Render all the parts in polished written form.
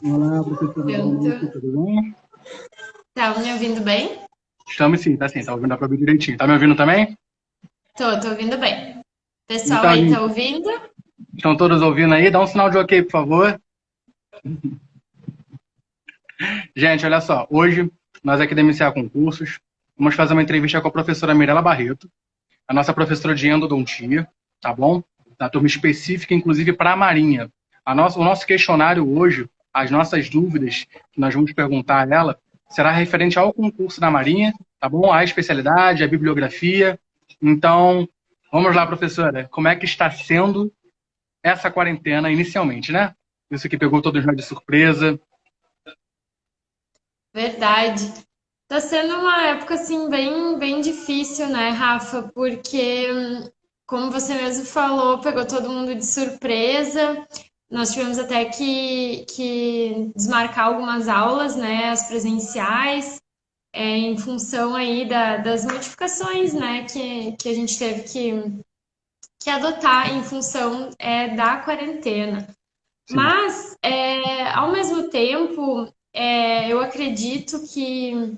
Olá, professora, boa noite, Pronto. tudo bem? Tá me ouvindo bem? Estamos sim, tá ouvindo, dá pra ouvir direitinho. Tá me ouvindo também? Tô ouvindo bem. Pessoal Então, aí tá gente, ouvindo? estão todos ouvindo aí? Dá um sinal de ok, por favor. Gente, olha só, hoje nós aqui da MCA Concursos vamos fazer uma entrevista com a professora Mirela Barreto, a nossa professora de endodontia, tá bom? Da turma específica, inclusive para a Marinha. O nosso questionário hoje, as nossas dúvidas que nós vamos perguntar a ela, será referente ao concurso da Marinha, tá bom? A especialidade, a bibliografia. Então, vamos lá, professora. Como é que está sendo essa quarentena inicialmente, né? Isso que pegou todos nós de surpresa. Verdade. Tá sendo uma época assim bem difícil, né, Rafa? Porque, como você mesmo falou, pegou todo mundo de surpresa. Nós tivemos até que desmarcar algumas aulas, né, as presenciais, em função aí das modificações, né, que a gente teve que adotar em função da quarentena. Sim, Mas, ao mesmo tempo, eu acredito que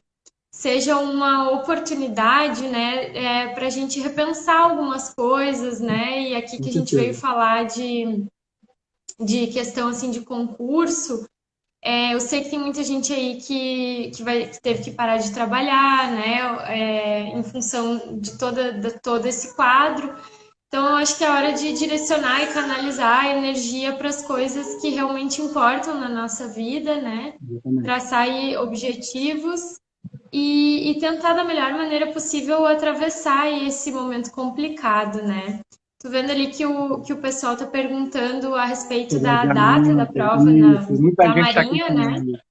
seja uma oportunidade, né, para a gente repensar algumas coisas, né? E aqui com que a gente veio certeza. falar de questão assim de concurso, eu sei que tem muita gente aí que teve que parar de trabalhar, né, em função de todo esse quadro. Então, eu acho que é hora de direcionar e canalizar a energia para as coisas que realmente importam na nossa vida, né? Exatamente. Traçar aí objetivos e tentar da melhor maneira possível atravessar aí esse momento complicado, né? Tô vendo ali que o pessoal está perguntando a respeito Sobre da data da adiamento, prova isso. Muita da gente está Marinha, né? questionando isso.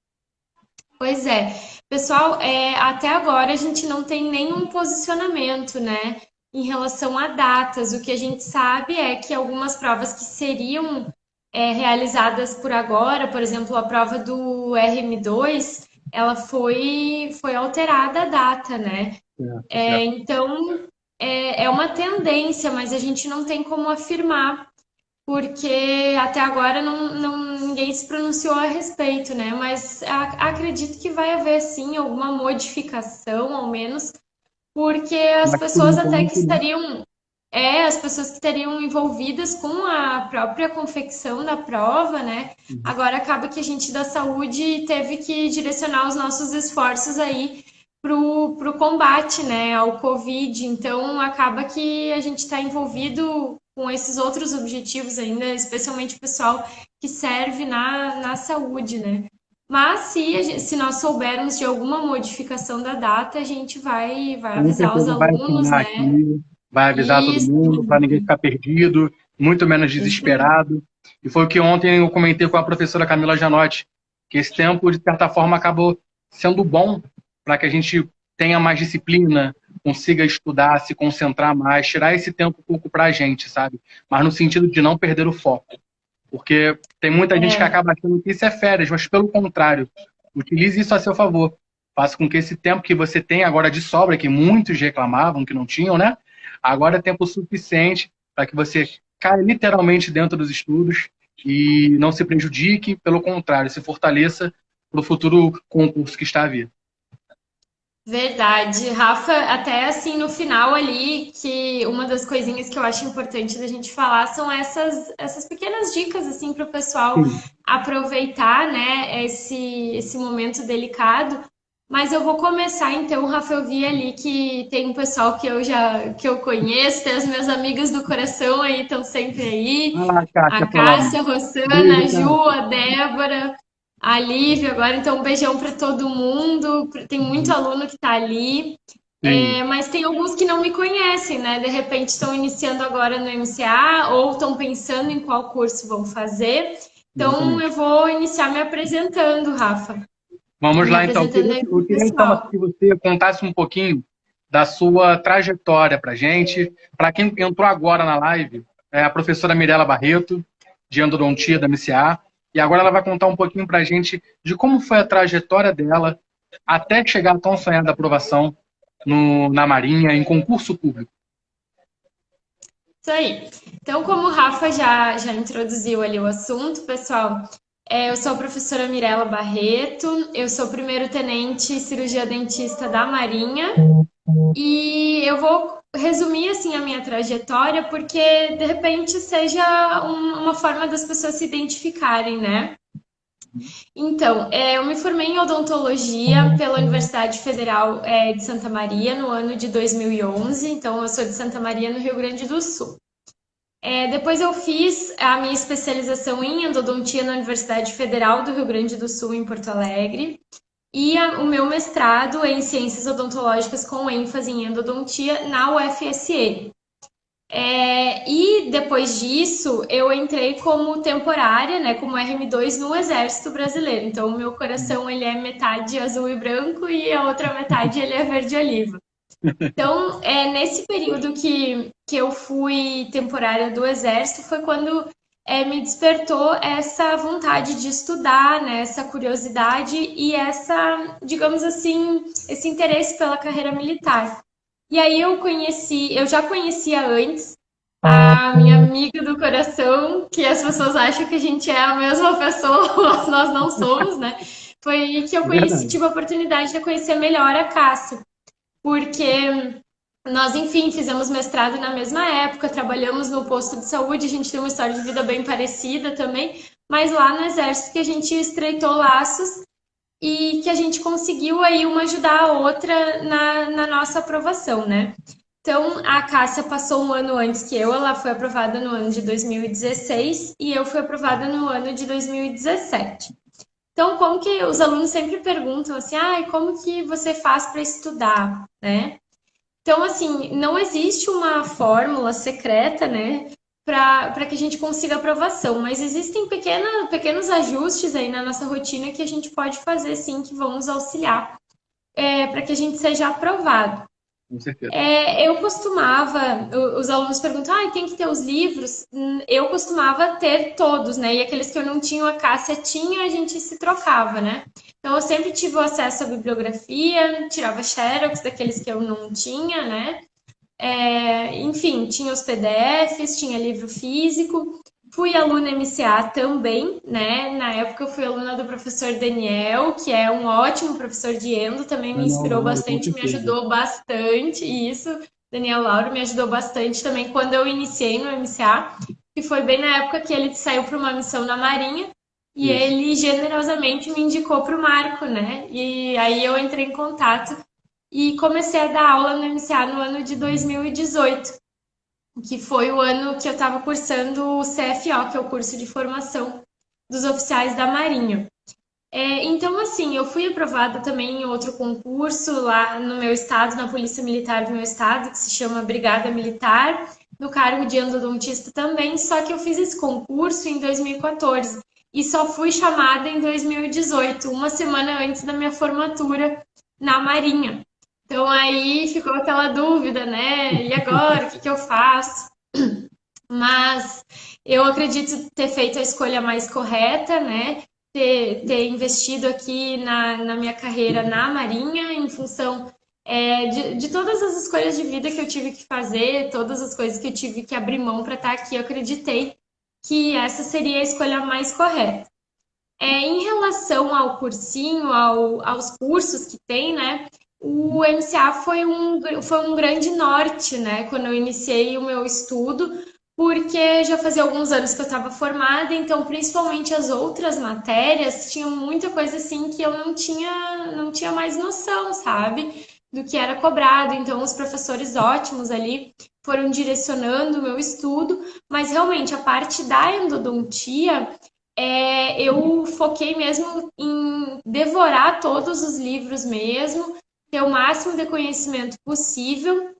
Pois é. Pessoal, até agora a gente não tem nenhum posicionamento, né, em relação a datas. O que a gente sabe é que algumas provas que seriam realizadas por agora, por exemplo, a prova do RM2, ela foi alterada a data, né? Certo, certo. Então, é uma tendência, mas a gente não tem como afirmar porque até agora ninguém se pronunciou a respeito, né? Mas acredito que vai haver sim alguma modificação, ao menos, porque as Mas por pessoas até que enquanto, né? estariam, as pessoas que estariam envolvidas com a própria confecção da prova, né? Uhum. Agora acaba que a gente da saúde teve que direcionar os nossos esforços aí pro combate, né, ao Covid. Então acaba que a gente está envolvido com esses outros objetivos ainda, especialmente o pessoal que serve na saúde, né? Mas se nós soubermos de alguma modificação da data, a gente vai Com avisar os certeza vai alunos, acionar né? aqui, vai avisar todo Isso, mundo, para ninguém ficar perdido, muito menos isso aí. desesperado. E foi o que ontem eu comentei com a professora Camila Janotti, que esse tempo, de certa forma, acabou sendo bom para que a gente tenha mais disciplina, consiga estudar, se concentrar mais, tirar esse tempo um pouco para a gente, sabe? Mas no sentido de não perder o foco. Porque tem muita gente que É, acaba achando que isso é férias, mas pelo contrário, utilize isso a seu favor. Faça com que esse tempo que você tem agora de sobra, que muitos reclamavam que não tinham, né? Agora é tempo suficiente para que você caia literalmente dentro dos estudos e não se prejudique, pelo contrário, se fortaleça para o futuro concurso que está a vir. verdade. Rafa, até assim no final ali, que uma das coisinhas que eu acho importante da gente falar são essas pequenas dicas assim para o pessoal Sim, aproveitar, né, esse momento delicado. Mas eu vou começar então, Rafa, eu vi ali que tem um pessoal que eu conheço, tem as minhas amigas do coração aí, estão sempre aí. vai lá, Kátia, A falando. Cássia, a Rossana, Beijo, a Ju, Kátia. a Débora, a Lívia agora, então um beijão para todo mundo. Tem muito aluno que está ali. Sim, Mas tem alguns que não me conhecem, né? De repente estão iniciando agora no MCA ou estão pensando em qual curso vão fazer. Então eu exatamente. vou iniciar me apresentando, Rafa. Vamos Me lá, então. apresentando aí para Eu o queria, então, pessoal. que você contasse um pouquinho da sua trajetória para a gente. Para quem entrou agora na live, é a professora Mirela Barreto, de endodontia da MCA, e agora ela vai contar um pouquinho para a gente de como foi a trajetória dela até chegar à tão sonhada aprovação na Marinha, em concurso público. Isso aí. Então, como o Rafa já introduziu ali o assunto, pessoal, Eu sou a professora Mirela Barreto, eu sou primeiro-tenente cirurgia dentista da Marinha e eu vou resumir assim a minha trajetória porque de repente seja uma forma das pessoas se identificarem, né? Então, eu me formei em odontologia pela Universidade Federal de Santa Maria no ano de 2011, então eu sou de Santa Maria, no Rio Grande do Sul. Depois eu fiz a minha especialização em endodontia na Universidade Federal do Rio Grande do Sul, em Porto Alegre, e o meu mestrado em ciências odontológicas com ênfase em endodontia na UFSM. E depois disso, eu entrei como temporária, né, como RM2 no Exército Brasileiro. Então, o meu coração ele é metade azul e branco e a outra metade ele é verde oliva. Então, nesse período que eu fui temporária do Exército, foi quando me despertou essa vontade de estudar, né, essa curiosidade e essa, digamos assim, esse interesse pela carreira militar. E aí eu já conhecia antes a minha amiga do coração, que as pessoas acham que a gente é a mesma pessoa, mas nós não somos, né? Foi que eu conheci, Verdade. tive a oportunidade de conhecer melhor a Cássia, porque nós, enfim, fizemos mestrado na mesma época, trabalhamos no posto de saúde, a gente tem uma história de vida bem parecida também, mas lá no Exército que a gente estreitou laços e que a gente conseguiu aí uma ajudar a outra na nossa aprovação, né? Então, a Cássia passou um ano antes que eu, ela foi aprovada no ano de 2016 e eu fui aprovada no ano de 2017. Então, como que os alunos sempre perguntam assim, como que você faz para estudar, né? Então, assim, não existe uma fórmula secreta, né, para que a gente consiga aprovação, mas existem pequenos ajustes aí na nossa rotina que a gente pode fazer, sim, que vão nos auxiliar para que a gente seja aprovado. Com certeza. Eu costumava, os alunos perguntam, tem que ter os livros? Eu costumava ter todos, né? E aqueles que eu não tinha, a Cássia tinha, a gente se trocava, né? Então eu sempre tive o acesso à bibliografia, tirava xerox daqueles que eu não tinha, né? Enfim, tinha os PDFs, tinha livro físico. Fui aluna MCA também, né? Na época eu fui aluna do professor Daniel, que é um ótimo professor de endo, também me Daniel inspirou Lauro, com bastante, me certeza. ajudou bastante, isso. Daniel Lauro me ajudou bastante também quando eu iniciei no MCA, que foi bem na época que ele saiu para uma missão na Marinha, e Isso. ele generosamente me indicou para o Marco, né? E aí eu entrei em contato e comecei a dar aula no MCA no ano de 2018, que foi o ano que eu estava cursando o CFO, que é o curso de formação dos oficiais da Marinha. Então, assim, eu fui aprovada também em outro concurso lá no meu estado, na Polícia Militar do meu estado, que se chama Brigada Militar, no cargo de endodontista também, só que eu fiz esse concurso em 2014 e só fui chamada em 2018, uma semana antes da minha formatura na Marinha. Então aí ficou aquela dúvida, né? E agora, o que que eu faço? Mas eu acredito ter feito a escolha mais correta, né? Ter investido aqui na minha carreira na Marinha, em função de todas as escolhas de vida que eu tive que fazer, todas as coisas que eu tive que abrir mão para estar aqui, eu acreditei que essa seria a escolha mais correta. Em relação ao cursinho, aos cursos que tem, né? O MCA foi um grande norte, né? Quando eu iniciei o meu estudo, porque já fazia alguns anos que eu estava formada, então principalmente as outras matérias tinham muita coisa assim que eu não tinha mais noção, sabe? Do que era cobrado. Então os professores ótimos ali foram direcionando o meu estudo, mas realmente a parte da endodontia eu foquei mesmo em devorar todos os livros mesmo, ter o máximo de conhecimento possível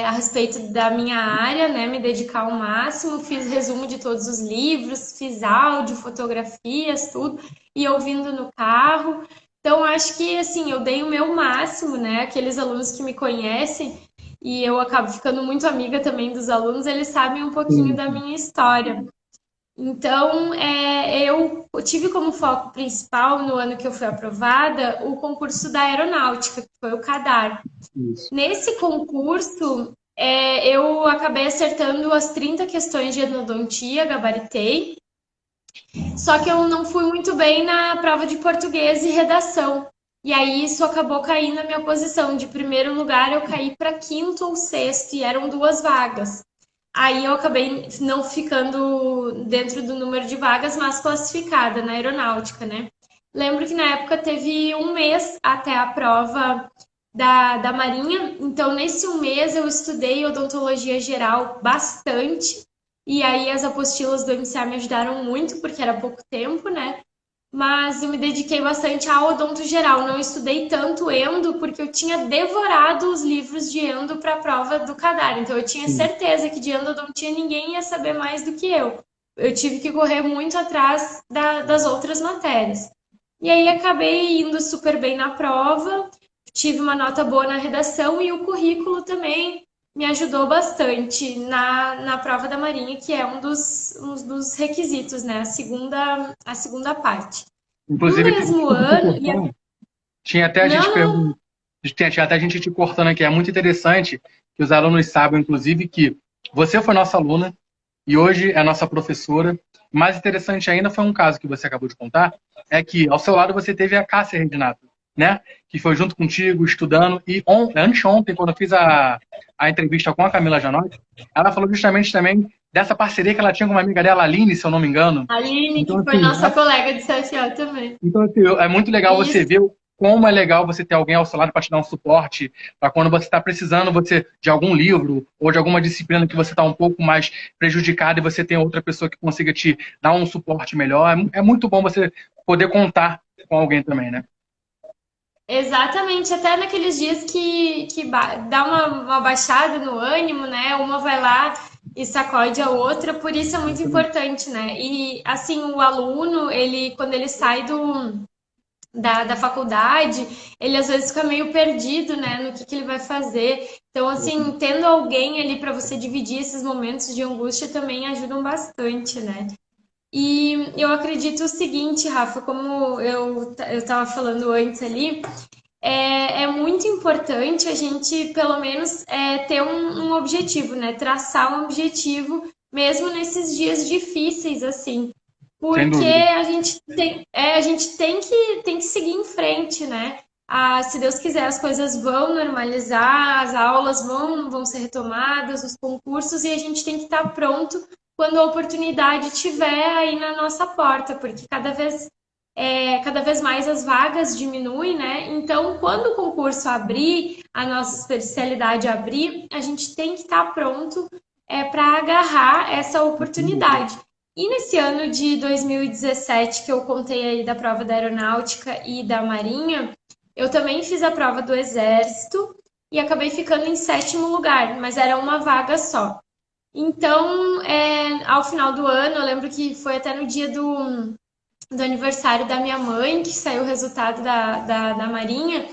a respeito da minha área, né? Me dedicar ao máximo, fiz resumo de todos os livros, fiz áudio, fotografias, tudo, e ouvindo no carro. Então, acho que, assim, eu dei o meu máximo, né? Aqueles alunos que me conhecem, e eu acabo ficando muito amiga também dos alunos, eles sabem um pouquinho Sim, da sim. minha história. Então, eu tive como foco principal, no ano que eu fui aprovada, o concurso da aeronáutica, que foi o CADAR. Isso. Nesse concurso, eu acabei acertando as 30 questões de endodontia, gabaritei, Só que eu não fui muito bem na prova de português e redação. E aí isso acabou caindo na minha posição. De primeiro lugar, eu caí para quinto ou sexto, e eram 2 vagas. Aí eu acabei não ficando dentro do número de vagas, mas classificada na aeronáutica, né? Lembro que na época teve 1 mês até a prova da Marinha, então nesse 1 mês eu estudei odontologia geral bastante, e aí as apostilas do MCA me ajudaram muito, porque era pouco tempo, né? Mas eu me dediquei bastante à odonto geral. Não estudei tanto endo, porque eu tinha devorado os livros de endo para a prova do CADAR. Então eu tinha Sim. certeza que de endodontia ninguém ia saber mais do que eu. Eu tive que correr muito atrás das outras matérias. E aí acabei indo super bem na prova, tive uma nota boa na redação e o currículo também me ajudou bastante na prova da Marinha, que é um dos requisitos, né? A segunda parte. No Inclusive, mesmo desculpa te ano. cortar, tinha até a gente Não, não. perguntando, tinha até a gente te cortando aqui. É muito interessante que os alunos saibam, inclusive, que você foi nossa aluna e hoje é nossa professora. Mais interessante ainda foi um caso que você acabou de contar, é que ao seu lado você teve a Cássia Reginato, né? Que foi junto contigo, estudando. E anteontem, quando eu fiz a entrevista com a Camila Janotti, ela falou justamente também dessa parceria que ela tinha com uma amiga dela, a Aline, se eu não me engano. A Aline, Então, que foi assim, nossa colega de CFA também. é muito legal você Isso. ver como é legal você ter alguém ao seu lado para te dar um suporte, para quando você está precisando de algum livro ou de alguma disciplina que você está um pouco mais prejudicado e você tem outra pessoa que consiga te dar um suporte melhor. É muito bom você poder contar com alguém também, né? Exatamente, até naqueles dias que dá uma baixada no ânimo, né? Uma vai lá e sacode a outra, por isso é muito importante, né? E assim, o aluno, ele, quando ele sai da faculdade, ele às vezes fica meio perdido, né, no que ele vai fazer. Então, assim, tendo alguém ali para você dividir esses momentos de angústia também ajudam bastante, né? E eu acredito o seguinte, Rafa, como eu estava falando antes ali, é muito importante a gente, pelo menos, ter um objetivo, né? Traçar um objetivo, mesmo nesses dias difíceis, assim. Sem Porque dúvida. a gente tem que seguir em frente, né? Ah, se Deus quiser, as coisas vão normalizar, as aulas vão ser retomadas, os concursos, e a gente tem que estar pronto quando a oportunidade estiver aí na nossa porta, porque cada vez mais as vagas diminuem, né? Então, quando o concurso abrir, a nossa especialidade abrir, a gente tem que estar pronto para agarrar essa oportunidade. E nesse ano de 2017, que eu contei aí da prova da aeronáutica e da marinha, eu também fiz a prova do exército e acabei ficando em sétimo lugar, mas era uma vaga só. Então, ao final do ano, eu lembro que foi até no dia do aniversário da minha mãe, que saiu o resultado da Marinha.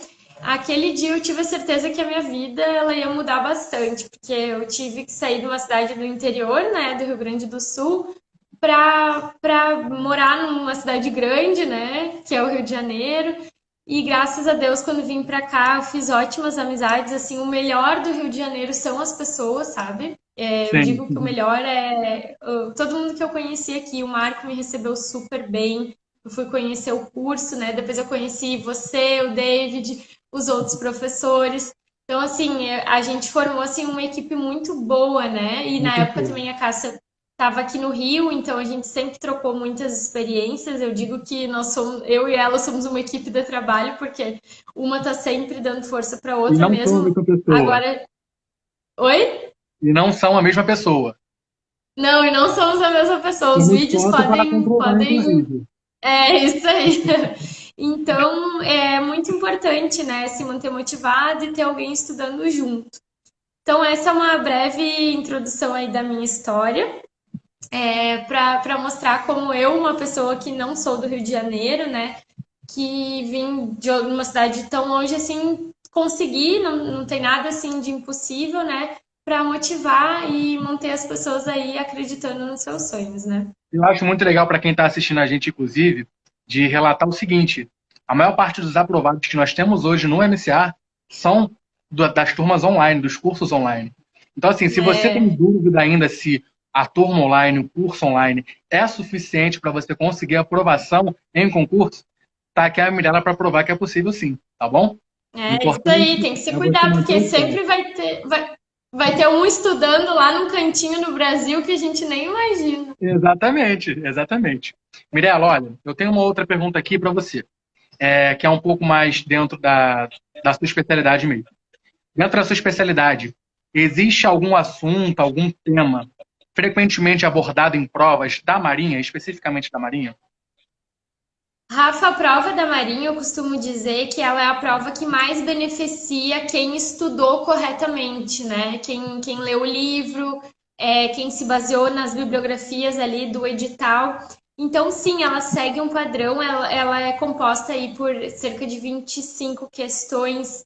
Aquele dia eu tive a certeza que a minha vida ela ia mudar bastante, porque eu tive que sair de uma cidade do interior, né, do Rio Grande do Sul, para morar numa cidade grande, né, que é o Rio de Janeiro. E graças a Deus, quando vim para cá, eu fiz ótimas amizades. Assim, o melhor do Rio de Janeiro são as pessoas, sabe? Eu Sim. digo que o melhor é todo mundo que eu conheci aqui. O Marco me recebeu super bem. Eu fui conhecer o curso, né? Depois eu conheci você, o David, os outros professores. Então, assim, a gente formou assim uma equipe muito boa, né? E Com na época certeza. também a Cássia estava aqui no Rio, então a gente sempre trocou muitas experiências. Eu digo que eu e ela somos uma equipe de trabalho, porque uma está sempre dando força para a E outra não são a mesmo. mesma pessoa. Agora, oi? E não são a mesma pessoa. Não, e não somos a mesma pessoa. Os Temos vídeos foto para podem, comprovar, podem. inclusive. É isso aí. Então, é muito importante, né, se manter motivado e ter alguém estudando junto. Então, essa é uma breve introdução aí da minha história. Para mostrar como eu, uma pessoa que não sou do Rio de Janeiro, né, que vim de uma cidade tão longe assim, consegui, não tem nada assim de impossível, né, para motivar e manter as pessoas aí acreditando nos seus sonhos, né? Eu acho muito legal para quem está assistindo a gente, inclusive, de relatar o seguinte: a maior parte dos aprovados que nós temos hoje no MCA são das turmas online, dos cursos online. Então, assim, se você tem É, dúvida ainda se a turma online, o curso online, é suficiente para você conseguir aprovação em concurso, tá aqui a Mirella para provar que é possível sim, tá bom? É isso aí, Importante tem que se é você cuidar, manter porque o foco. sempre vai ter um estudando lá num cantinho no Brasil que a gente nem imagina. Exatamente, exatamente. Mirella, olha, eu tenho uma outra pergunta aqui para você, que é um pouco mais dentro da sua especialidade mesmo. Dentro da sua especialidade, existe algum assunto, algum tema frequentemente abordado em provas da Marinha, especificamente da Marinha? Rafa, a prova da Marinha, eu costumo dizer que ela é a prova que mais beneficia quem estudou corretamente, né? Quem leu o livro, quem se baseou nas bibliografias ali do edital. Então, sim, ela segue um padrão, ela é composta aí por cerca de 25 questões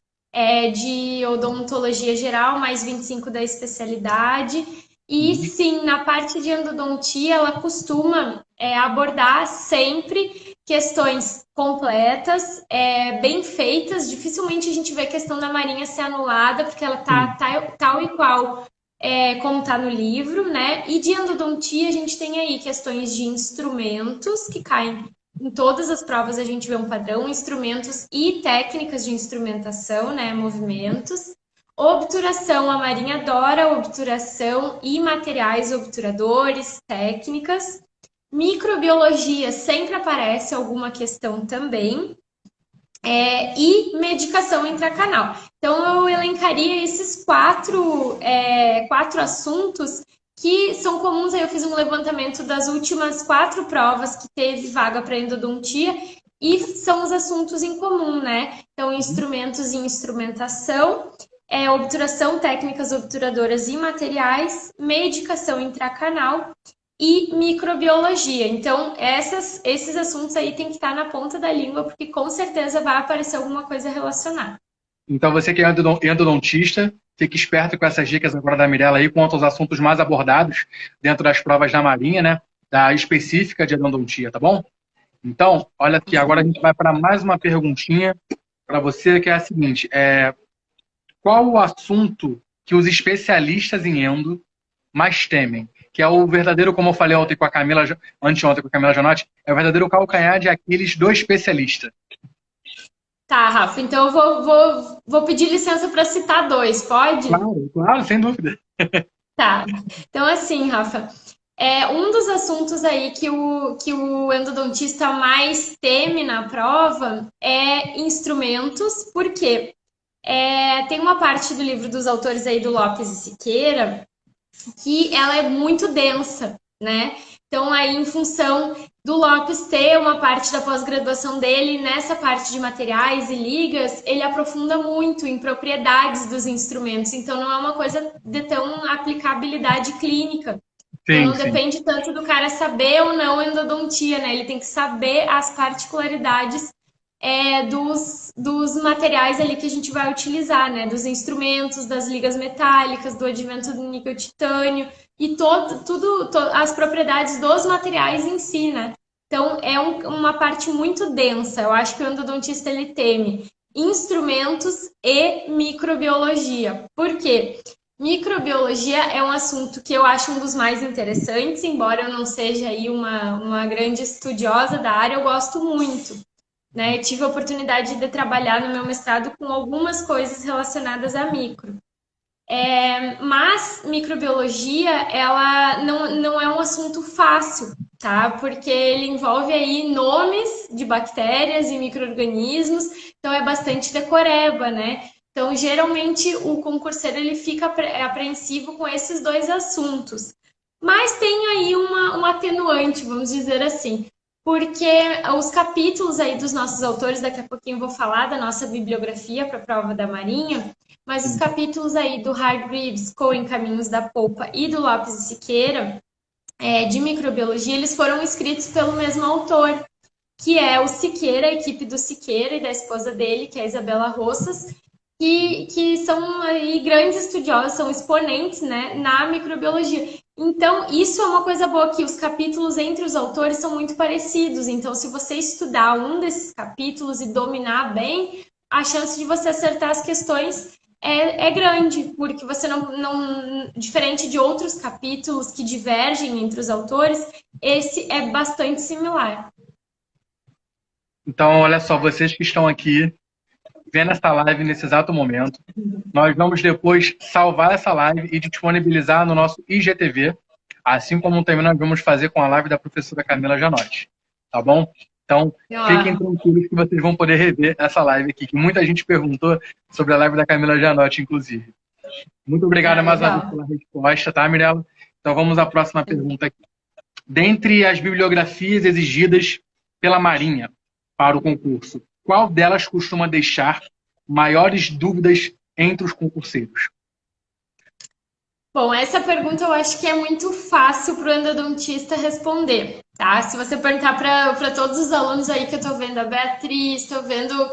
de odontologia geral, mais 25 da especialidade. E sim, na parte de endodontia, ela costuma abordar sempre questões completas, bem feitas. Dificilmente a gente vê a questão da Marinha ser anulada, porque ela tá Sim. tal e qual como está no livro, né? E de endodontia a gente tem aí questões de instrumentos que caem em todas as provas, a gente vê um padrão, instrumentos e técnicas de instrumentação, né? Movimentos. Obturação, a Marinha adora obturação e materiais obturadores, técnicas. Microbiologia sempre aparece alguma questão também. E medicação intracanal. Então, eu elencaria esses quatro assuntos que são comuns. Aí eu fiz um levantamento das últimas 4 provas que teve vaga para endodontia e são os assuntos em comum, né? Então, instrumentos e instrumentação, obturação, técnicas obturadoras e materiais, medicação intracanal e microbiologia. Então, esses assuntos aí tem que estar na ponta da língua, porque com certeza vai aparecer alguma coisa relacionada. Então, você que é endodontista, fique esperto com essas dicas agora da Mirella aí, quanto aos assuntos mais abordados dentro das provas da Marinha, né? Da específica de endodontia, tá bom? Então, olha aqui, agora a gente vai para mais uma perguntinha para você, que é a seguinte: qual o assunto que os especialistas em endo mais temem? Que é o verdadeiro, como eu falei ontem com a Camila, anteontem com a Camila Janotti, é o verdadeiro calcanhar de Aquiles do especialista. Tá, Rafa, então eu vou pedir licença para citar dois, pode? Claro, claro, sem dúvida. Tá. Então, assim, Rafa, um dos assuntos aí que o endodontista mais teme na prova é instrumentos, porque tem uma parte do livro dos autores aí do Lopes e Siqueira que ela é muito densa, né? Então, aí, em função do Lopes ter uma parte da pós-graduação dele nessa parte de materiais e ligas, ele aprofunda muito em propriedades dos instrumentos. Então, não é uma coisa de tão aplicabilidade clínica. Então, Sim, não sim. depende tanto do cara saber ou não endodontia, né? Ele tem que saber as particularidades dos materiais ali que a gente vai utilizar, né? Dos instrumentos, das ligas metálicas, do advento do níquel titânio e as propriedades dos materiais em si, né? Então, uma parte muito densa. Eu acho que o endodontista, ele teme instrumentos e microbiologia. Por quê? Microbiologia é um assunto que eu acho um dos mais interessantes, embora eu não seja aí uma grande estudiosa da área, eu gosto muito, né? Eu tive a oportunidade de trabalhar no meu mestrado com algumas coisas relacionadas a micro. Mas microbiologia, ela não é um assunto fácil, tá? Porque ele envolve aí nomes de bactérias e micro-organismos, então é bastante decoreba, né? Então, geralmente, o concurseiro ele fica apreensivo com esses dois assuntos. Mas tem aí um atenuante, vamos dizer assim, porque os capítulos aí dos nossos autores, daqui a pouquinho eu vou falar da nossa bibliografia para a prova da Marinha, mas os capítulos aí do Hargreaves, Cohen, Caminhos da Polpa e do Lopes e Siqueira, de microbiologia, eles foram escritos pelo mesmo autor, que é o Siqueira, a equipe do Siqueira e da esposa dele, que é a Isabela Roças, que são aí grandes estudiosos, são exponentes, né, na microbiologia. Então, isso é uma coisa boa, que os capítulos entre os autores são muito parecidos. Então, se você estudar um desses capítulos e dominar bem, a chance de você acertar as questões é grande, porque você não, diferente de outros capítulos que divergem entre os autores, esse é bastante similar. Então, olha só, vocês que estão aqui vendo essa live nesse exato momento, nós vamos depois salvar essa live e disponibilizar no nosso IGTV, assim como também nós vamos fazer com a live da professora Camila Janotti, tá bom? Então, fiquem tranquilos que vocês vão poder rever essa live aqui, que muita gente perguntou sobre a live da Camila Janotti, inclusive. Muito obrigado mais uma vez pela resposta, tá, Mirella? Então, vamos à próxima pergunta aqui. Dentre as bibliografias exigidas pela Marinha para o concurso, qual delas costuma deixar maiores dúvidas entre os concurseiros? Bom, essa pergunta eu acho que é muito fácil para o endodontista responder, tá? Se você perguntar para todos os alunos aí que eu estou vendo, a Beatriz, estou vendo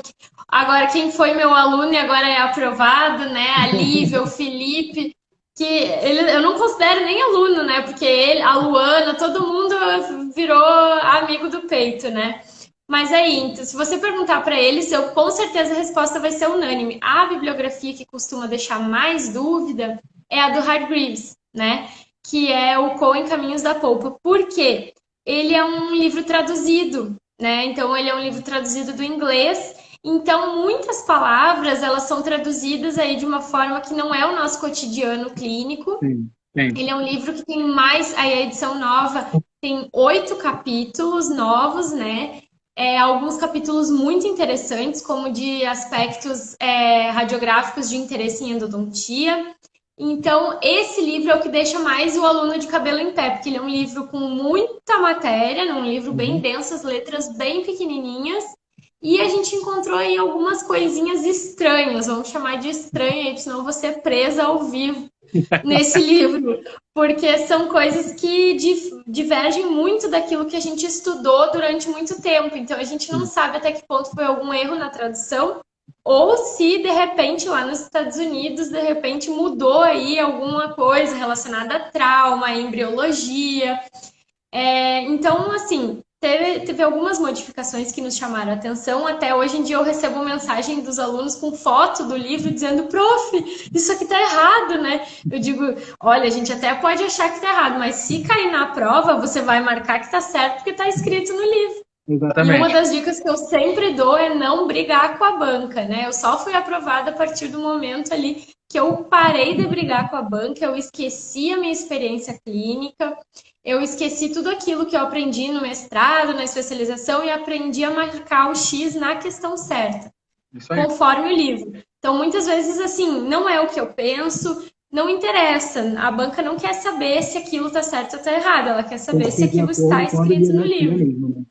agora quem foi meu aluno e agora é aprovado, né? A Lívia, o Felipe, que eu não considero nem aluno, né? Porque ele, a Luana, todo mundo virou amigo do peito, né? Mas aí, então, se você perguntar para eles, com certeza a resposta vai ser unânime. A bibliografia que costuma deixar mais dúvida é a do Hargreaves, né? Que é o Coen Caminhos da Polpa. Por quê? Ele é um livro traduzido, né? Então, ele é um livro traduzido do inglês. Então, muitas palavras, elas são traduzidas aí de uma forma que não é o nosso cotidiano clínico. Sim, sim. Ele é um livro que tem mais, aí a edição nova tem 8 capítulos novos, né? Alguns capítulos muito interessantes, como de aspectos radiográficos de interesse em endodontia. Então, esse livro é o que deixa mais o aluno de cabelo em pé, porque ele é um livro com muita matéria, um livro bem denso, as letras bem pequenininhas, e a gente encontrou aí algumas coisinhas estranhas, vamos chamar de estranha, senão eu vou ser presa ao vivo nesse livro, porque são coisas que divergem muito daquilo que a gente estudou durante muito tempo, então a gente não sabe até que ponto foi algum erro na tradução, ou se de repente lá nos Estados Unidos de repente mudou aí alguma coisa relacionada a trauma, a embriologia. Então, assim, teve algumas modificações que nos chamaram a atenção. Até hoje em dia eu recebo mensagem dos alunos com foto do livro dizendo: prof, isso aqui tá errado, né? Eu digo: olha, a gente até pode achar que tá errado, mas se cair na prova, você vai marcar que tá certo porque tá escrito no livro. Exatamente. E uma das dicas que eu sempre dou é não brigar com a banca, né? Eu só fui aprovada a partir do momento ali que eu parei de brigar com a banca, eu esqueci a minha experiência clínica, eu esqueci tudo aquilo que eu aprendi no mestrado, na especialização e aprendi a marcar o X na questão certa, conforme o livro. Então, muitas vezes, assim, não é o que eu penso, não interessa. A banca não quer saber se aquilo está certo ou está errado, ela quer saber se aquilo está escrito no livro.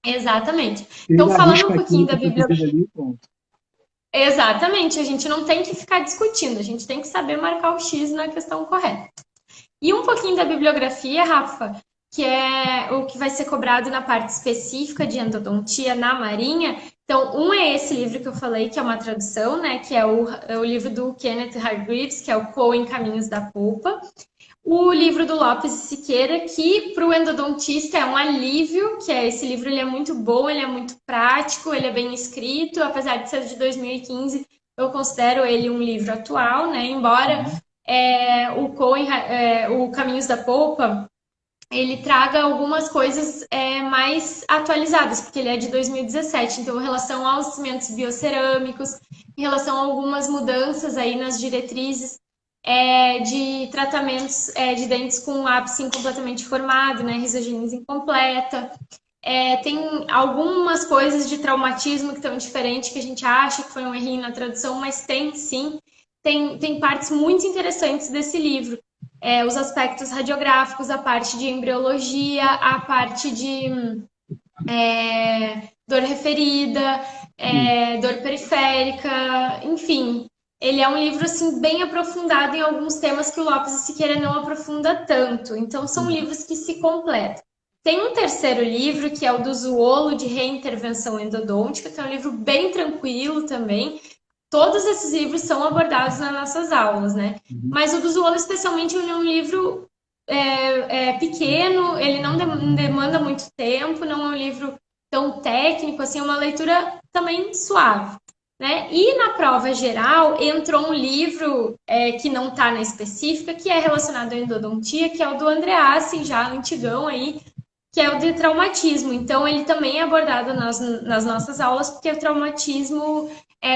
Exatamente. Então, falando um pouquinho da bibliografia. Exatamente, a gente não tem que ficar discutindo, a gente tem que saber marcar o X na questão correta. E um pouquinho da bibliografia, Rafa, que é o que vai ser cobrado na parte específica de endodontia na Marinha. Então, um é esse livro que eu falei, que é uma tradução, né? Que é o livro do Kenneth Hargreaves, que é o Coen Caminhos da Polpa. O livro do Lopes e Siqueira, que para o endodontista é um alívio, que esse livro ele é muito bom, ele é muito prático, ele é bem escrito, apesar de ser de 2015, eu considero ele um livro atual, né? Embora o Caminhos da Polpa ele traga algumas coisas mais atualizadas, porque ele é de 2017, então em relação aos cimentos biocerâmicos, em relação a algumas mudanças aí nas diretrizes de tratamentos de dentes com ápice incompletamente formado, né, risogenese incompleta. Tem algumas coisas de traumatismo que estão diferentes, que a gente acha que foi um errinho na tradução, mas tem sim. Tem partes muito interessantes desse livro. Os aspectos radiográficos, a parte de embriologia, a parte de dor referida, dor periférica, enfim. Ele é um livro assim, bem aprofundado em alguns temas que o Lopes e Siqueira não aprofunda tanto. Então, são livros que se completam. Tem um terceiro livro, que é o do Zuolo, de Reintervenção Endodôntica, que é um livro bem tranquilo também. Todos esses livros são abordados nas nossas aulas, né? Mas o do Zuolo, especialmente, ele é um livro pequeno, ele não demanda muito tempo, não é um livro tão técnico, assim, é uma leitura também suave. né? E na prova geral entrou um livro que não está na específica, que é relacionado à endodontia, que é o do Andreassen, já antigão aí, que é o de traumatismo. Então, ele também é abordado nas nossas aulas, porque o traumatismo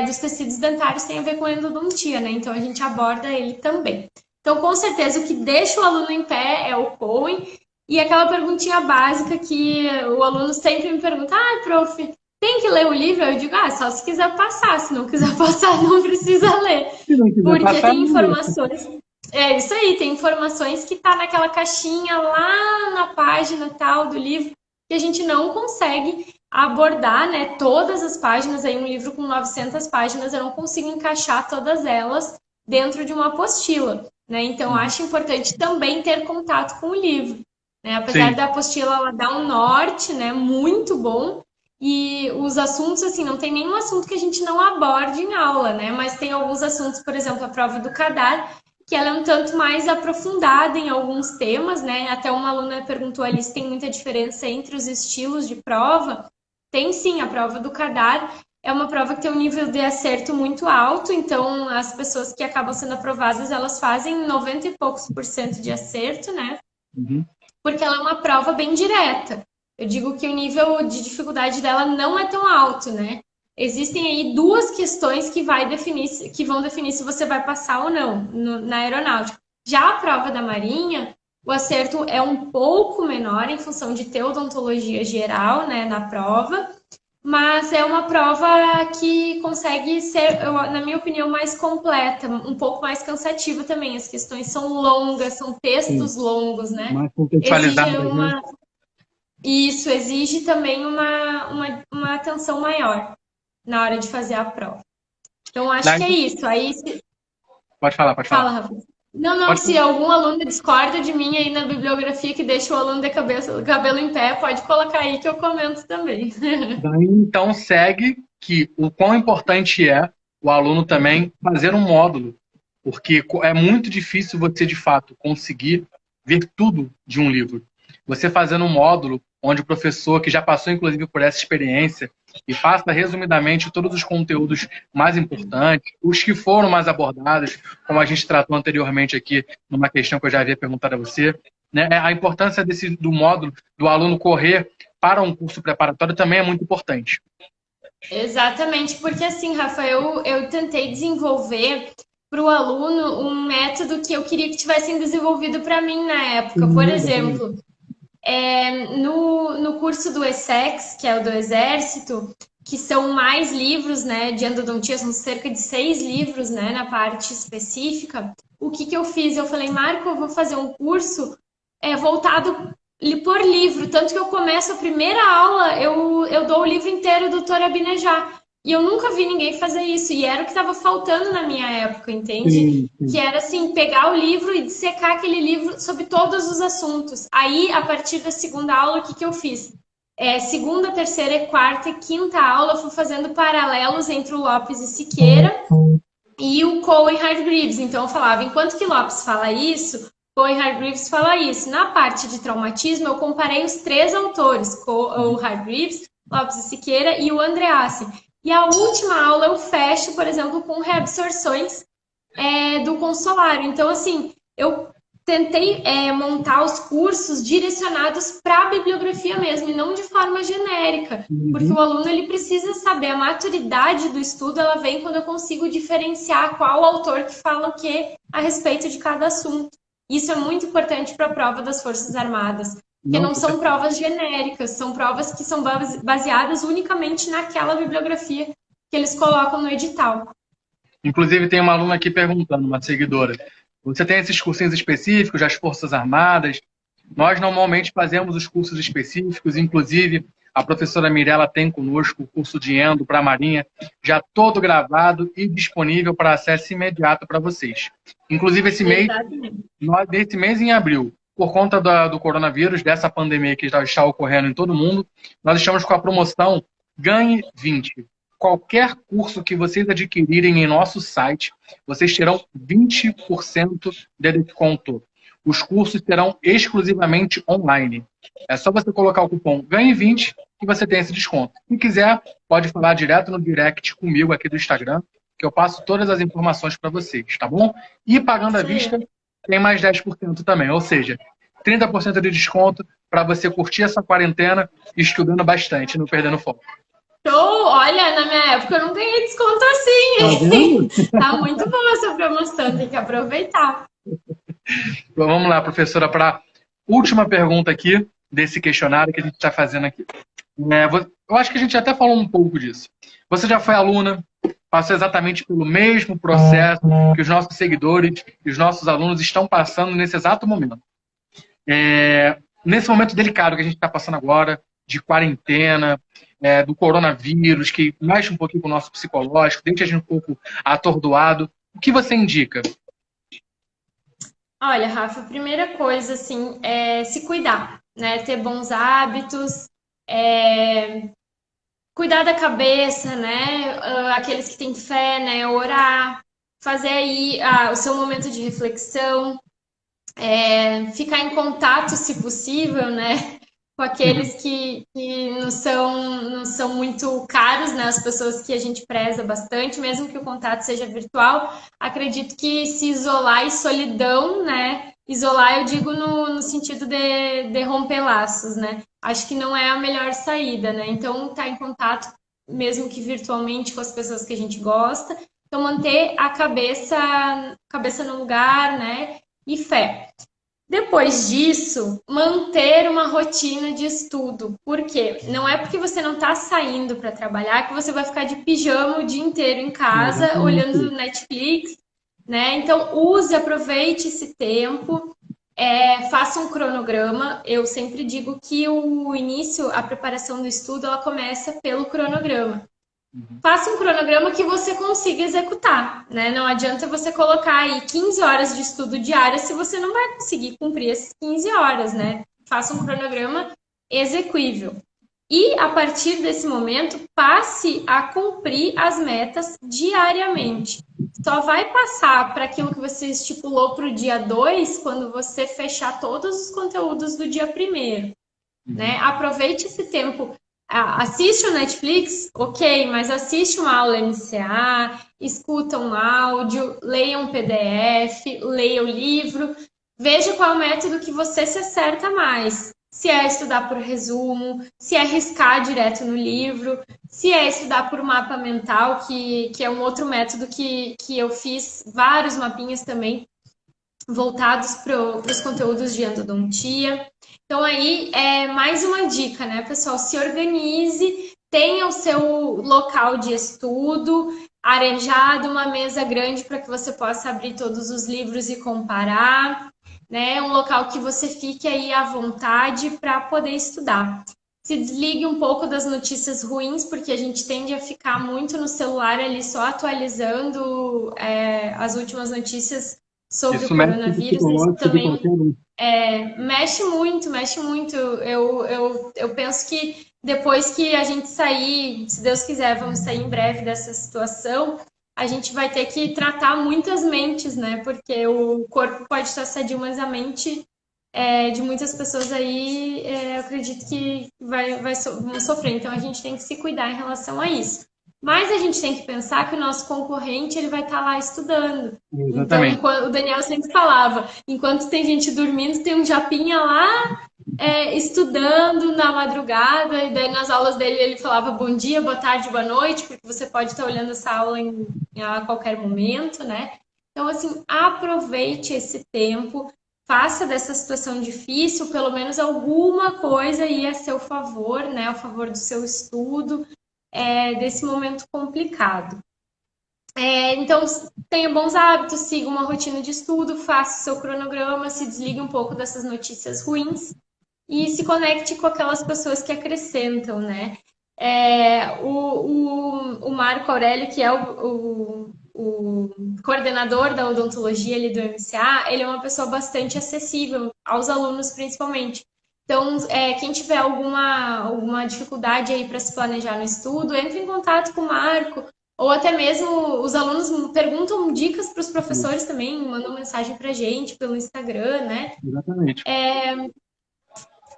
dos tecidos dentários tem a ver com endodontia, né? Então, a gente aborda ele também. Então, com certeza, o que deixa o aluno em pé é o Cohen. E aquela perguntinha básica que o aluno sempre me pergunta, prof, tem que ler o livro? Eu digo, só se quiser passar. Se não quiser passar, não precisa ler. Se não quiser Porque passar, tem não lê. informações. É isso aí, tem informações que tá naquela caixinha lá na página tal do livro que a gente não consegue abordar, né? Todas as páginas, aí um livro com 900 páginas, eu não consigo encaixar todas elas dentro de uma apostila, né? Então, acho importante também ter contato com o livro, né? Apesar Sim. da apostila ela dar um norte, né? Muito bom. E os assuntos, assim, não tem nenhum assunto que a gente não aborde em aula, né? Mas tem alguns assuntos, por exemplo, a prova do CADAR, que ela é um tanto mais aprofundada em alguns temas, né? Até uma aluna perguntou ali se tem muita diferença entre os estilos de prova. Tem sim, a prova do CADAR é uma prova que tem um nível de acerto muito alto, então as pessoas que acabam sendo aprovadas, elas fazem 90 e poucos por cento de acerto, né? Uhum. Porque ela é uma prova bem direta. Eu digo que o nível de dificuldade dela não é tão alto, né? Existem aí duas questões que vão definir se você vai passar ou não na aeronáutica. Já a prova da Marinha, o acerto é um pouco menor em função de ter odontologia geral, né, na prova, mas é uma prova que consegue ser, na minha opinião, mais completa, um pouco mais cansativa também. As questões são longas, são Sim. textos longos, né? Mais Exige contextualizadas, né? isso exige também uma atenção maior na hora de fazer a prova. Então, acho Lá, que é isso. Aí, pode falar, pode falar. fala, Rafa. Não, Pode se falar. algum aluno discorda de mim aí na bibliografia que deixa o aluno de cabelo em pé, pode colocar aí que eu comento também. Daí, então, segue que o quão importante é o aluno também fazer um módulo, porque é muito difícil você, de fato, conseguir ver tudo de um livro. Você fazendo um módulo onde o professor, que já passou, inclusive, por essa experiência, e passa resumidamente todos os conteúdos mais importantes, os que foram mais abordados, como a gente tratou anteriormente aqui, numa questão que eu já havia perguntado a você, né? A importância do módulo, do aluno correr para um curso preparatório também é muito importante. Exatamente, porque assim, Rafa, eu tentei desenvolver para o aluno um método que eu queria que tivessem desenvolvido para mim na época. Por exemplo, no curso do ESSEX, que é o do Exército, que são mais livros, né, de endodontia, são cerca de 6 livros, né, na parte específica. O que eu fiz? Eu falei, Marco, eu vou fazer um curso voltado por livro, tanto que eu começo a primeira aula, eu dou o livro inteiro do Dr. Abinejad. E eu nunca vi ninguém fazer isso, e era o que estava faltando na minha época, entende? Sim, sim. Que era assim, pegar o livro e dissecar aquele livro sobre todos os assuntos. Aí, a partir da segunda aula, o que eu fiz? Segunda, terceira, quarta e quinta aula, eu fui fazendo paralelos entre o Lopes e Siqueira e o Cohen Hargreaves. Então, eu falava, enquanto que Lopes fala isso, Cohen Hargreaves fala isso. Na parte de traumatismo, eu comparei os três autores, o Hargreaves, Lopes e Siqueira e o Andreassen. E a última aula eu fecho, por exemplo, com reabsorções do consolário. Então, assim, eu tentei montar os cursos direcionados para a bibliografia mesmo, e não de forma genérica, porque o aluno ele precisa saber a maturidade do estudo, ela vem quando eu consigo diferenciar qual autor que fala o que a respeito de cada assunto. Isso é muito importante para a prova das Forças Armadas, porque não são provas genéricas, são provas que são baseadas unicamente naquela bibliografia que eles colocam no edital. Inclusive, tem uma aluna aqui perguntando, uma seguidora. Você tem esses cursinhos específicos das Forças Armadas? Nós normalmente fazemos os cursos específicos, inclusive a professora Mirella tem conosco o curso de Endo para a Marinha, já todo gravado e disponível para acesso imediato para vocês. Inclusive, desse mês em abril, por conta do coronavírus, dessa pandemia que já está ocorrendo em todo mundo, nós estamos com a promoção Ganhe 20. Qualquer curso que vocês adquirirem em nosso site, vocês terão 20% de desconto. os cursos serão exclusivamente online. É só você colocar o cupom GANHE20 que você tem esse desconto. Se quiser, pode falar direto no direct comigo aqui do Instagram, que eu passo todas as informações para vocês, tá bom? E pagando à vista, tem mais 10% também, ou seja, 30% de desconto para você curtir essa quarentena estudando bastante, não perdendo foco. Show! Olha, na minha época eu não ganhei desconto assim. Tá muito boa essa promoção, tem que aproveitar. Vamos lá, professora, para a última pergunta aqui desse questionário que a gente está fazendo aqui. Eu acho que a gente até falou um pouco disso. Você já foi aluna, passou exatamente pelo mesmo processo que os nossos seguidores e os nossos alunos estão passando nesse exato momento. Nesse momento delicado que a gente está passando agora, de quarentena, do coronavírus, que mexe um pouquinho com o nosso psicológico, deixa a gente um pouco atordoado, o que você indica? Olha, Rafa, a primeira coisa, assim, é se cuidar, né? Ter bons hábitos, cuidar da cabeça, né? Aqueles que têm fé, né? Orar, fazer aí o seu momento de reflexão, ficar em contato, se possível, né? Com aqueles que não são muito caros, né? As pessoas que a gente preza bastante, mesmo que o contato seja virtual. Acredito que se isolar e solidão, né? Isolar, eu digo no sentido de romper laços, né? Acho que não é a melhor saída, né? Então, estar em contato, mesmo que virtualmente, com as pessoas que a gente gosta. Então, manter a cabeça no lugar, né? E fé. Depois disso, manter uma rotina de estudo. Por quê? Não é porque você não está saindo para trabalhar que você vai ficar de pijama o dia inteiro em casa, olhando Netflix, né? Então, aproveite esse tempo, faça um cronograma. Eu sempre digo que a preparação do estudo, ela começa pelo cronograma. Faça um cronograma que você consiga executar, né? Não adianta você colocar aí 15 horas de estudo diário se você não vai conseguir cumprir essas 15 horas, né? Faça um cronograma execuível. E, a partir desse momento, passe a cumprir as metas diariamente. Só vai passar para aquilo que você estipulou para o dia 2 quando você fechar todos os conteúdos do dia 1º. Né? Aproveite esse tempo. Assiste o Netflix, ok, mas assiste uma aula NCA, escuta um áudio, leia um PDF, leia o livro, veja qual é o método que você se acerta mais. Se é estudar por resumo, se é riscar direto no livro, se é estudar por mapa mental, que é um outro método que eu fiz vários mapinhas também voltados para os conteúdos de endodontia. Então, aí é mais uma dica, né, pessoal? Se organize, tenha o seu local de estudo arejado, uma mesa grande para que você possa abrir todos os livros e comparar, né? Um local que você fique aí à vontade para poder estudar. Se desligue um pouco das notícias ruins, porque a gente tende a ficar muito no celular ali só atualizando as últimas notícias sobre o coronavírus. Isso também mexe muito, mexe muito. Eu penso que depois que a gente sair, se Deus quiser, vamos sair em breve dessa situação, a gente vai ter que tratar muitas mentes, né? Porque o corpo pode estar sadio, mas a mente de muitas pessoas aí, eu acredito que vão sofrer. Então, a gente tem que se cuidar em relação a isso. Mas a gente tem que pensar que o nosso concorrente ele vai estar lá estudando. Exatamente. Então, o Daniel sempre falava, enquanto tem gente dormindo, tem um japinha lá estudando na madrugada, e daí nas aulas dele ele falava bom dia, boa tarde, boa noite, porque você pode estar olhando essa aula a qualquer momento, né? Então, assim, aproveite esse tempo, faça dessa situação difícil, pelo menos alguma coisa aí a seu favor, né? A favor do seu estudo, desse momento complicado. Então, tenha bons hábitos, siga uma rotina de estudo, faça o seu cronograma, se desligue um pouco dessas notícias ruins e se conecte com aquelas pessoas que acrescentam, né? O Marco Aurélio, que é o coordenador da odontologia ali do MCA, ele é uma pessoa bastante acessível aos alunos, principalmente. Então, quem tiver alguma dificuldade aí para se planejar no estudo, entre em contato com o Marco, ou até mesmo os alunos perguntam dicas para os professores também, mandam mensagem para a gente pelo Instagram, né? Exatamente.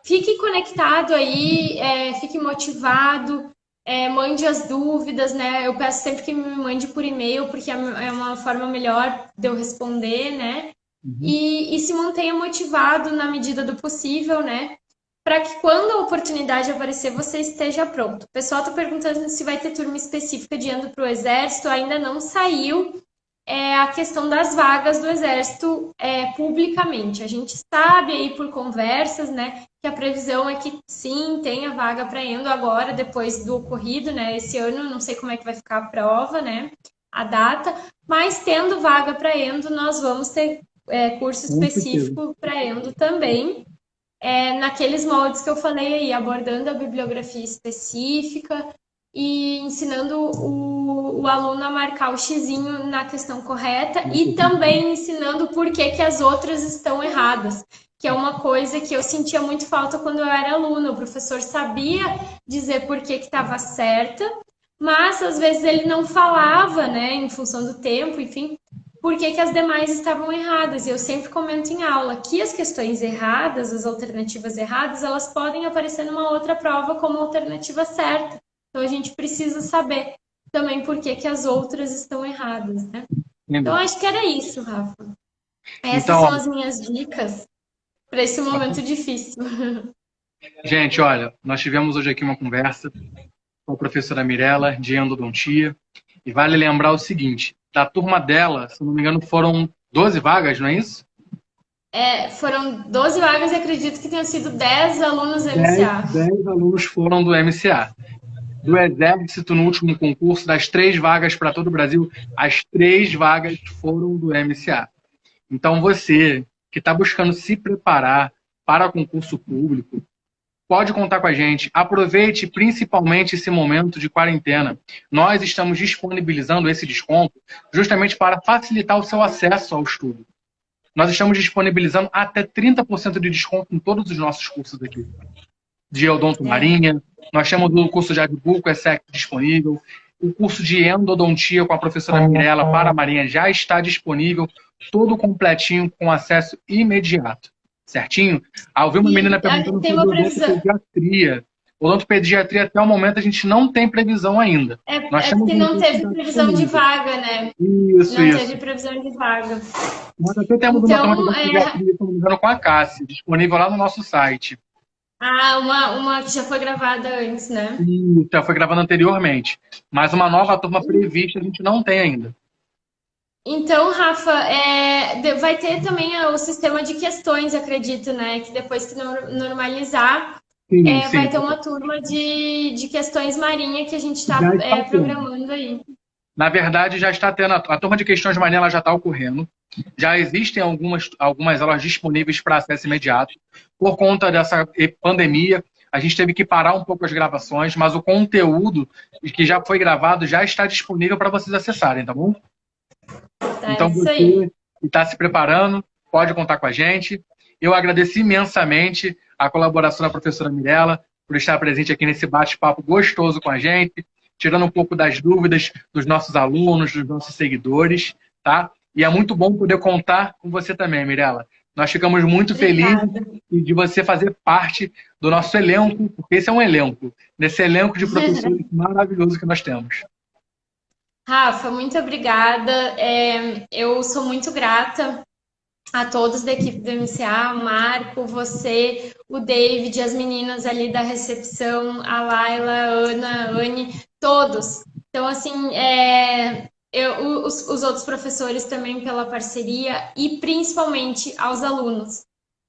Fique conectado aí, fique motivado, mande as dúvidas, né? Eu peço sempre que me mande por e-mail, porque é uma forma melhor de eu responder, né? Uhum. E se mantenha motivado na medida do possível, né? Para que quando a oportunidade aparecer, você esteja pronto. O pessoal está perguntando se vai ter turma específica de indo para o Exército, ainda não saiu a questão das vagas do Exército publicamente. A gente sabe aí por conversas, né, que a previsão é que sim, tenha vaga para Endo agora, depois do ocorrido, né, esse ano, não sei como é que vai ficar a prova, né, a data, mas tendo vaga para Endo, nós vamos ter curso Com certeza. específico para Endo também, naqueles moldes que eu falei aí, abordando a bibliografia específica e ensinando o aluno a marcar o xizinho na questão correta e também ensinando por que, que as outras estão erradas, que é uma coisa que eu sentia muito falta quando eu era aluna. O professor sabia dizer por que estava certa, mas às vezes ele não falava, né, em função do tempo, enfim, por que, que as demais estavam erradas. E eu sempre comento em aula que as questões erradas, as alternativas erradas, elas podem aparecer numa outra prova como alternativa certa. Então a gente precisa saber também por que, que as outras estão erradas, né? Então Entendeu? acho que era isso, Rafa. Essas Então, são ó, as minhas dicas para esse momento difícil. gente, olha, nós tivemos hoje aqui uma conversa com a professora Mirella, de endodontia, e vale lembrar o seguinte, da turma dela, se não me engano, foram 12 vagas, não é isso? Foram 12 vagas e acredito que tenham sido 10 alunos 10 MCA. 10 alunos foram do MCA. Do Exército, no último concurso, das 3 vagas para todo o Brasil, as 3 vagas foram do MCA. Então, você que está buscando se preparar para concurso público, pode contar com a gente. Aproveite principalmente esse momento de quarentena. Nós estamos disponibilizando esse desconto justamente para facilitar o seu acesso ao estudo. Nós estamos disponibilizando até 30% de desconto em todos os nossos cursos aqui. De Odonto Marinha, nós temos o curso de Adbuco, ESSEC disponível. O curso de endodontia com a professora Mirella para a Marinha já está disponível, todo completinho, com acesso imediato. Certinho? Eu vi uma menina perguntando Tem uma sobre previsão. odontopediatria. Odontopediatria, até o momento, a gente não tem previsão ainda. Nós É temos porque um não curso teve já previsão de disponível. vaga, né? Isso, Não isso. teve previsão de vaga. Nós até temos uma turma de Então, odontopediatria, se não me engano, com a Cassi, disponível lá no nosso site. uma que já foi gravada antes, né? E já foi gravando anteriormente. Mas uma nova turma prevista a gente não tem ainda. Então, Rafa, vai ter também o sistema de questões, acredito, né? Que depois que normalizar, Sim, vai sim. ter uma turma de questões marinha que a gente Já está está tendo. programando aí. Na verdade, já está tendo. A turma de questões de Marinha ela já está ocorrendo. Já existem algumas aulas disponíveis para acesso imediato. Por conta dessa pandemia, a gente teve que parar um pouco as gravações, mas o conteúdo que já foi gravado já está disponível para vocês acessarem, tá bom? Tá, Então, isso aí. você que está se preparando, pode contar com a gente. Eu agradeço imensamente a colaboração da professora Mirella por estar presente aqui nesse bate-papo gostoso com a gente, tirando um pouco das dúvidas dos nossos alunos, dos nossos seguidores, tá? E é muito bom poder contar com você também, Mirella. Nós ficamos muito felizes de você fazer parte do nosso elenco, porque esse é um elenco, desse elenco de professores maravilhoso que nós temos. Rafa, muito obrigada. Eu sou muito grata a todos da equipe do MCA, o Marco, você, o David, as meninas ali da recepção, a Laila, a Ana, a Anne, todos. Então, assim, os outros professores também pela parceria e principalmente aos alunos.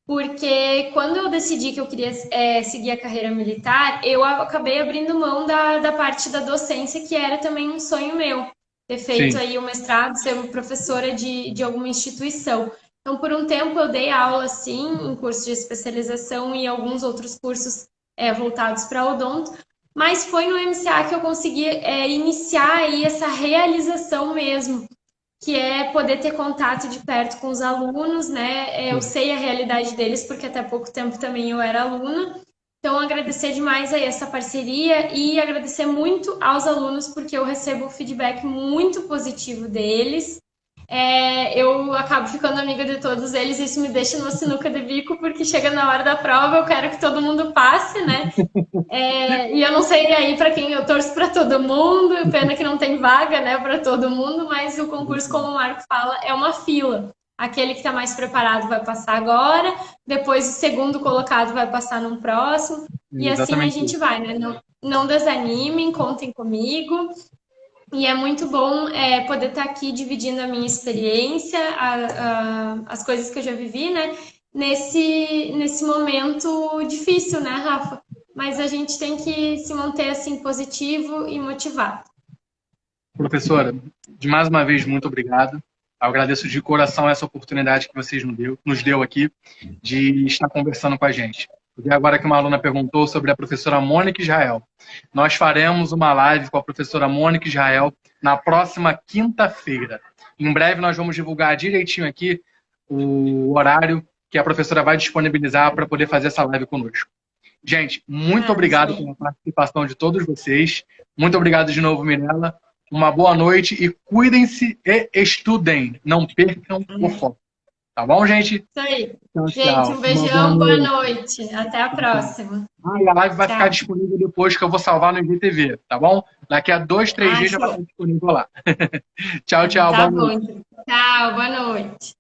Porque quando eu decidi que eu queria seguir a carreira militar, eu acabei abrindo mão da parte da docência, que era também um sonho meu, ter feito Sim. aí o mestrado, ser professora de alguma instituição. Então, por um tempo, eu dei aula, sim, em curso de especialização e alguns outros cursos voltados para odonto, mas foi no MCA que eu consegui iniciar aí essa realização mesmo, que é poder ter contato de perto com os alunos, né? Eu sei a realidade deles, porque até pouco tempo também eu era aluna, Então, agradecer demais aí essa parceria e agradecer muito aos alunos, porque eu recebo um feedback muito positivo deles. Eu acabo ficando amiga de todos eles, isso me deixa numa sinuca de bico, porque chega na hora da prova, eu quero que todo mundo passe, né? E eu não sei aí para quem eu torço para todo mundo, pena que não tem vaga, né, para todo mundo, mas o concurso, como o Marco fala, é uma fila. Aquele que está mais preparado vai passar agora, depois o segundo colocado vai passar num próximo, e assim a Exatamente gente isso. vai, né? Não desanimem, contem comigo. E é muito bom poder estar aqui dividindo a minha experiência, as coisas que eu já vivi, né? Nesse momento difícil, né, Rafa? Mas a gente tem que se manter assim positivo e motivado. Professora, de mais uma vez, muito obrigado. Eu agradeço de coração essa oportunidade que vocês nos deu aqui de estar conversando com a gente. E agora que uma aluna perguntou sobre a professora Mônica Israel. Nós faremos uma live com a professora Mônica Israel na próxima quinta-feira. Em breve nós vamos divulgar direitinho aqui o horário que a professora vai disponibilizar para poder fazer essa live conosco. Gente, muito obrigado pela participação de todos vocês. Muito obrigado de novo, Mirella. Uma boa noite e cuidem-se e estudem. Não percam o foco. Tá bom, gente? Isso aí. Tchau, Gente, tchau. um Uma boa beijão, boa noite. noite. Até a próxima. E a live vai Tchau. ficar disponível depois que eu vou salvar no IGTV, tá bom? Daqui a 2, 3 dias já vai Show. estar disponível lá. Tchau, tchau. Tá Boa bom. noite. Então. Tchau, boa noite.